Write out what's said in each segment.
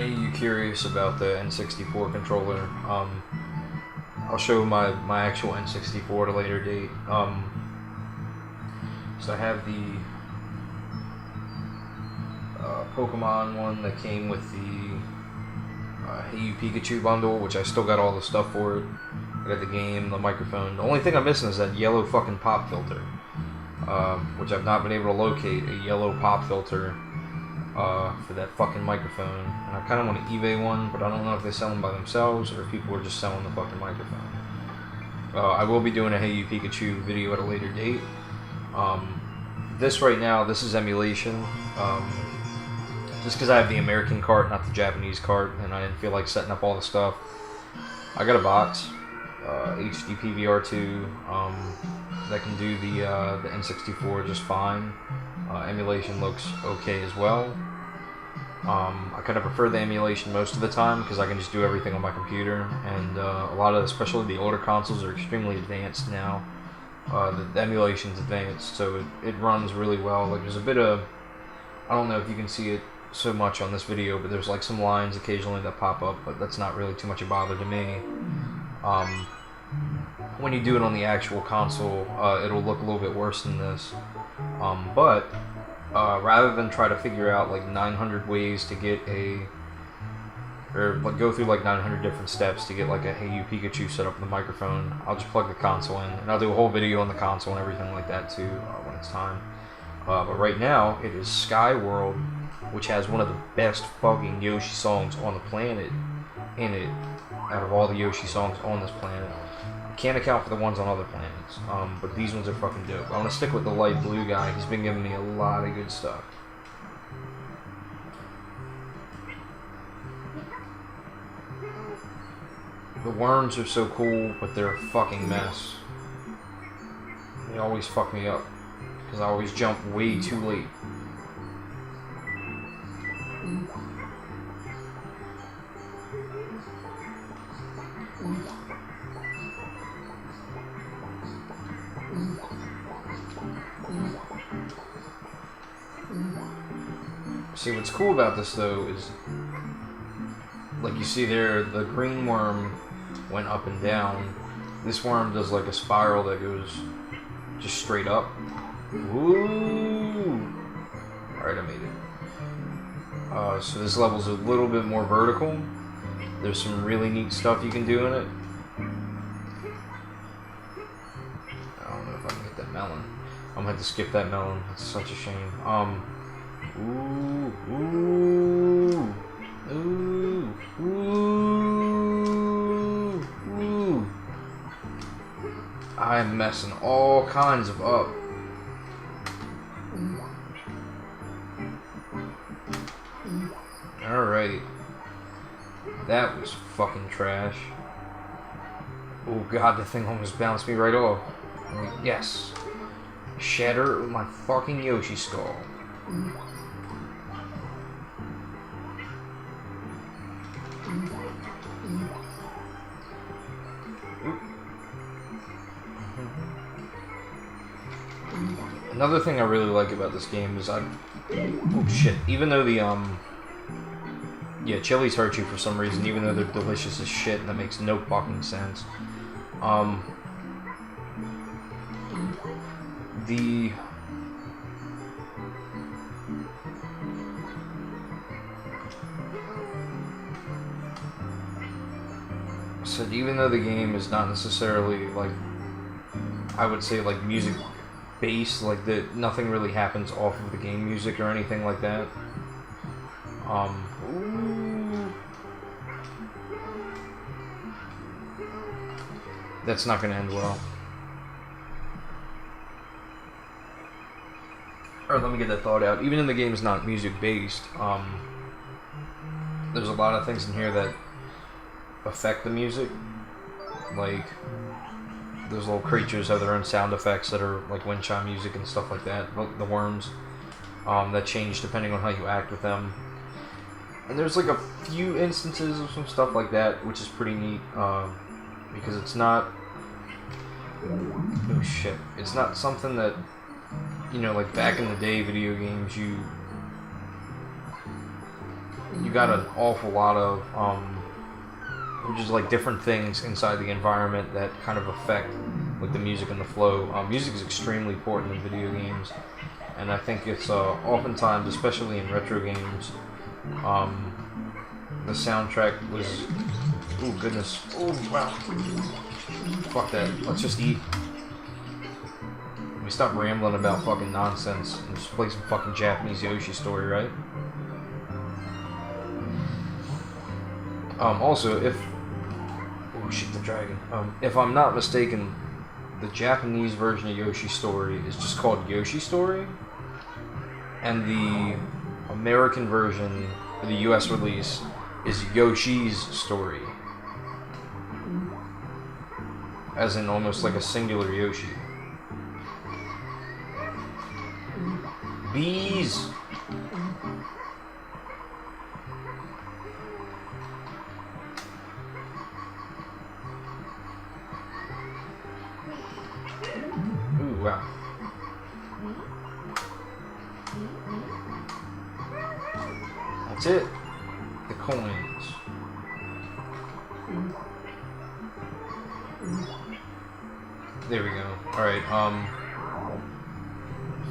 any of you curious about the N64 controller, I'll show my actual N64 at a later date. So I have the Pokemon one that came with the Hey You Pikachu bundle, which I still got all the stuff for it. I got the game, the microphone. The only thing I'm missing is that yellow fucking pop filter, which I've not been able to locate a yellow pop filter for that fucking microphone. And I kind of want to eBay one, but I don't know if they sell them by themselves or if people are just selling the fucking microphone. I will be doing a Hey You Pikachu video at a later date. This right now, this is emulation. Just because I have the American cart, not the Japanese cart, and I didn't feel like setting up all the stuff. I got a box, HD PVR2, that can do the N64 just fine. Emulation looks okay as well. I kind of prefer the emulation most of the time because I can just do everything on my computer, and a lot of, especially the older consoles, are extremely advanced now. The emulation's advanced, so it runs really well. Like, there's a bit of, I don't know if you can see it so much on this video, but there's like some lines occasionally that pop up, but that's not really too much a bother to me. When you do it on the actual console, it'll look a little bit worse than this. But rather than try to figure out like 900 ways to get or like go through like 900 different steps to get like a Hey You Pikachu set up in the microphone, I'll just plug the console in, and I'll do a whole video on the console and everything like that too when it's time. But right now, it is Sky World, which has one of the best fucking Yoshi songs on the planet in it, out of all the Yoshi songs on this planet. I can't account for the ones on other planets, but these ones are fucking dope. I want to stick with the light blue guy. He's been giving me a lot of good stuff. The worms are so cool, but they're a fucking mess. They always fuck me up, because I always jump way too late. See, what's cool about this though is, like you see there, the green worm went up and down. This worm does like a spiral that goes just straight up. Woo! Alright, I made it. So this level's a little bit more vertical. There's some really neat stuff you can do in it. I don't know if I can get that melon. I'm gonna have to skip that melon. It's such a shame. Ooh, ooh, ooh, ooh, ooh. I'm messing all kinds of up. Alright. That was fucking trash. Oh god, the thing almost bounced me right off. Yes. Shatter my fucking Yoshi skull. Another thing I really like about this game is oh shit, even though the yeah, chilies hurt you for some reason, even though they're delicious as shit, and that makes no fucking sense. So even though the game is not necessarily like, I would say like music based, like nothing really happens off of the game music or anything like that. Ooh. That's not gonna end well. Or let me get that thought out. Even though the game's not music based, there's a lot of things in here that affect the music. Like, those little creatures have their own sound effects that are like wind chime music and stuff like that. The worms that change depending on how you act with them. And there's like a few instances of some stuff like that, which is pretty neat, because it's not, oh shit, it's not something that, you know, like back in the day, video games, you got an awful lot of just like different things inside the environment that kind of affect like the music and the flow. Music is extremely important in video games, and I think it's oftentimes, especially in retro games, the soundtrack was. Oh goodness! Oh wow! Fuck that! Let's just eat. Let me stop rambling about fucking nonsense and just play some fucking Japanese Yoshi Story, right? Also, if oh shit, the dragon. If I'm not mistaken, the Japanese version of Yoshi Story is just called Yoshi Story, and the American version, the U.S. release, is Yoshi's Story, as in almost like a singular Yoshi. Bees. Ooh, wow. That's it. The coins. There we go. Alright,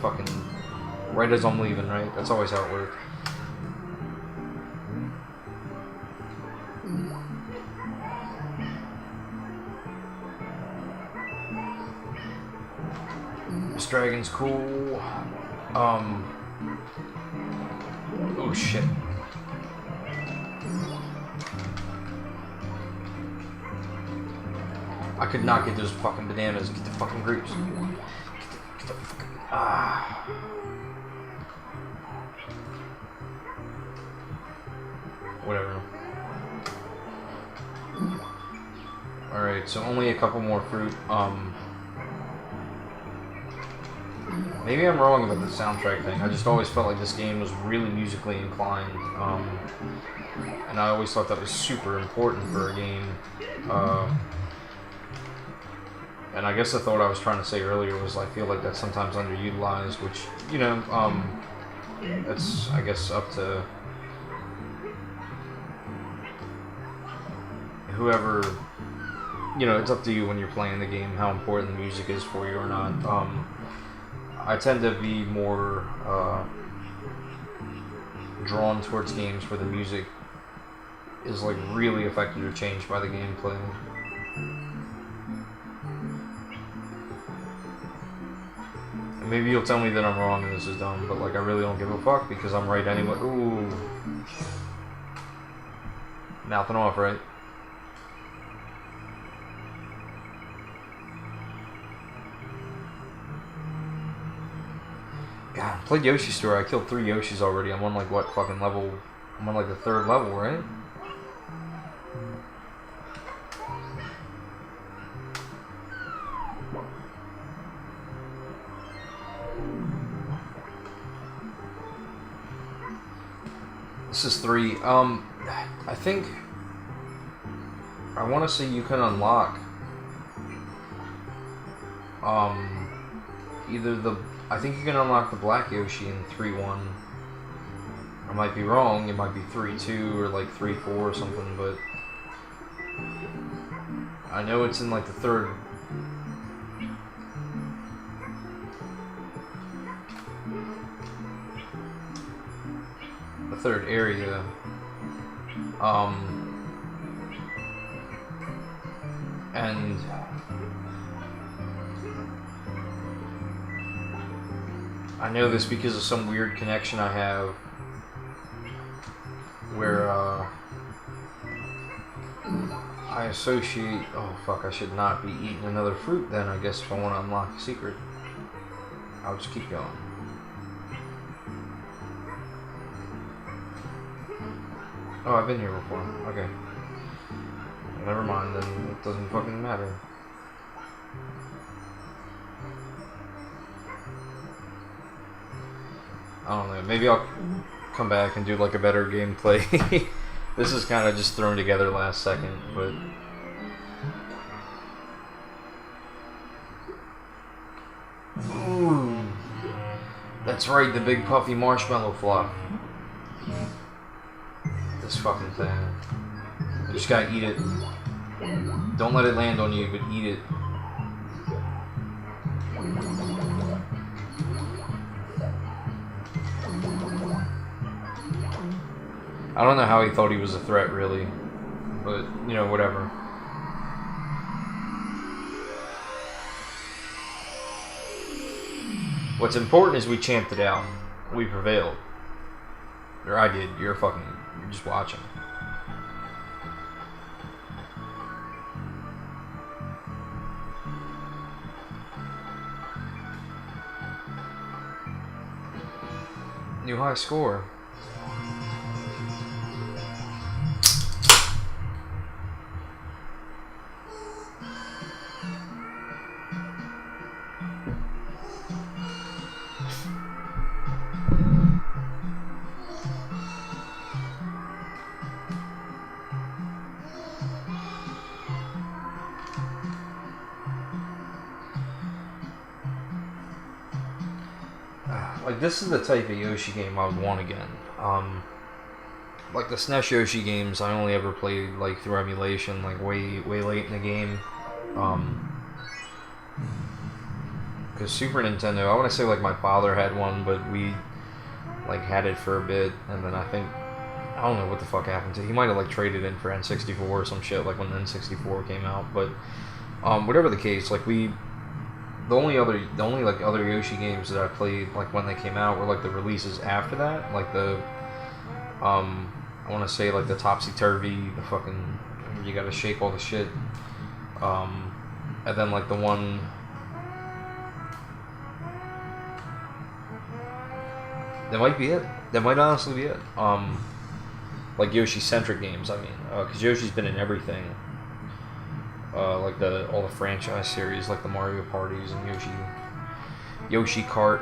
fucking right as I'm leaving, right? That's always how it works. This dragon's cool. Oh shit. I could not get those fucking bananas. Get the fucking grapes. Get the fucking... Ah. Whatever. Alright, so only a couple more fruit. Maybe I'm wrong about the soundtrack thing. I just always felt like this game was really musically inclined. And I always thought that was super important for a game. And I guess the thought I was trying to say earlier was I feel like that's sometimes underutilized, which, you know, that's, I guess, up to whoever, you know, it's up to you when you're playing the game how important the music is for you or not. I tend to be more drawn towards games where the music is like really affected or changed by the gameplay. And maybe you'll tell me that I'm wrong and this is dumb, but like I really don't give a fuck because I'm right anyway. Ooh. Mouthing off, right? God, I played Yoshi Story. I killed 3 Yoshis already. I'm on like what fucking level? I'm on like the 3rd level, right? This is 3. I think I want to say you can unlock either the. I think you can unlock the Black Yoshi in 3-1. I might be wrong. It might be 3-2 or like 3-4 or something, but I know it's in like the 3rd. The 3rd area. And I know this because of some weird connection I have where I associate... Oh fuck, I should not be eating another fruit then, I guess, if I want to unlock a secret. I'll just keep going. Oh, I've been here before. Okay. Never mind, then it doesn't fucking matter. I don't know, maybe I'll come back and do like a better gameplay. This is kind of just thrown together last second, but... Ooh. That's right, the big puffy marshmallow fluff. thing. You just gotta eat it. Don't let it land on you, but eat it. I don't know how he thought he was a threat, really. But, you know, whatever. What's important is we champed it out. We prevailed. Or I did. You're just watching. New high score. Like, this is the type of Yoshi game I would want again. Like the SNES Yoshi games, I only ever played like through emulation, like way late in the game. Because Super Nintendo, I want to say like my father had one, but we like had it for a bit, and then I don't know what the fuck happened to it. He might have like traded in for N64 or some shit, like when N64 came out. But whatever the case, like the only like other Yoshi games that I played like when they came out were like the releases after that, like the I want to say like the Topsy Turvy, the fucking you gotta shake all the shit, and then like the one. That might be it. That might honestly be it. Like Yoshi-centric games, I mean, because Yoshi's been in everything. Like all the franchise series, like the Mario parties and Yoshi Kart.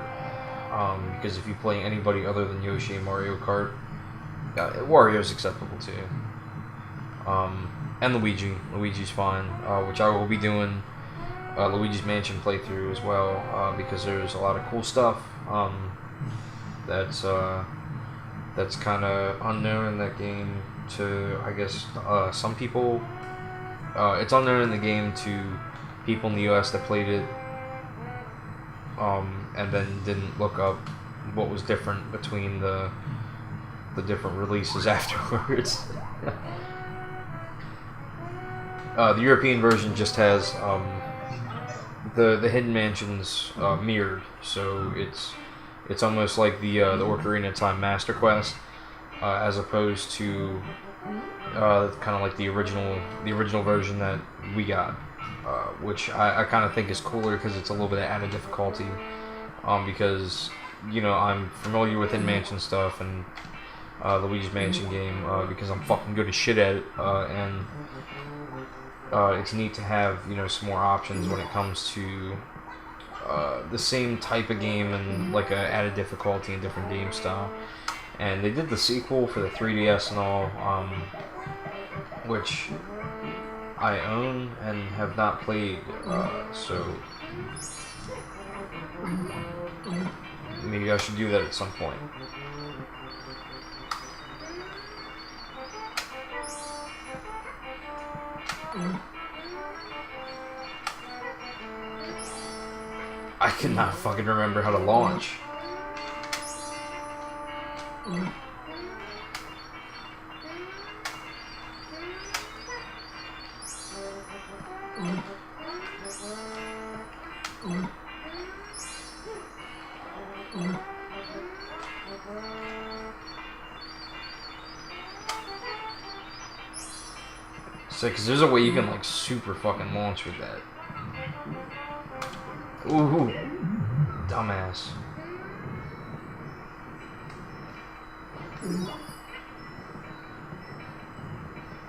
Because if you play anybody other than Yoshi and Mario Kart, Wario's acceptable too. And Luigi's fine, which I will be doing Luigi's Mansion playthrough as well, because there's a lot of cool stuff. That's kind of unknown in that game to, I guess, some people. It's unknown in the game to people in the U.S. that played it, and then didn't look up what was different between the different releases afterwards. The European version just has the hidden mansions mirrored, so it's almost like the Ocarina of Time Master Quest, as opposed to kind of like the original version that we got, which I kind of think is cooler because it's a little bit of added difficulty, because you know I'm familiar with hidden mansion stuff and Luigi's Mansion game because I'm fucking good as shit at it, and it's neat to have, you know, some more options when it comes to the same type of game and like a added difficulty and different game style. And they did the sequel for the 3DS and all, which I own and have not played, so maybe I should do that at some point. I cannot fucking remember how to launch. So, because there's a way you can like super fucking launch with that. Ooh, dumbass.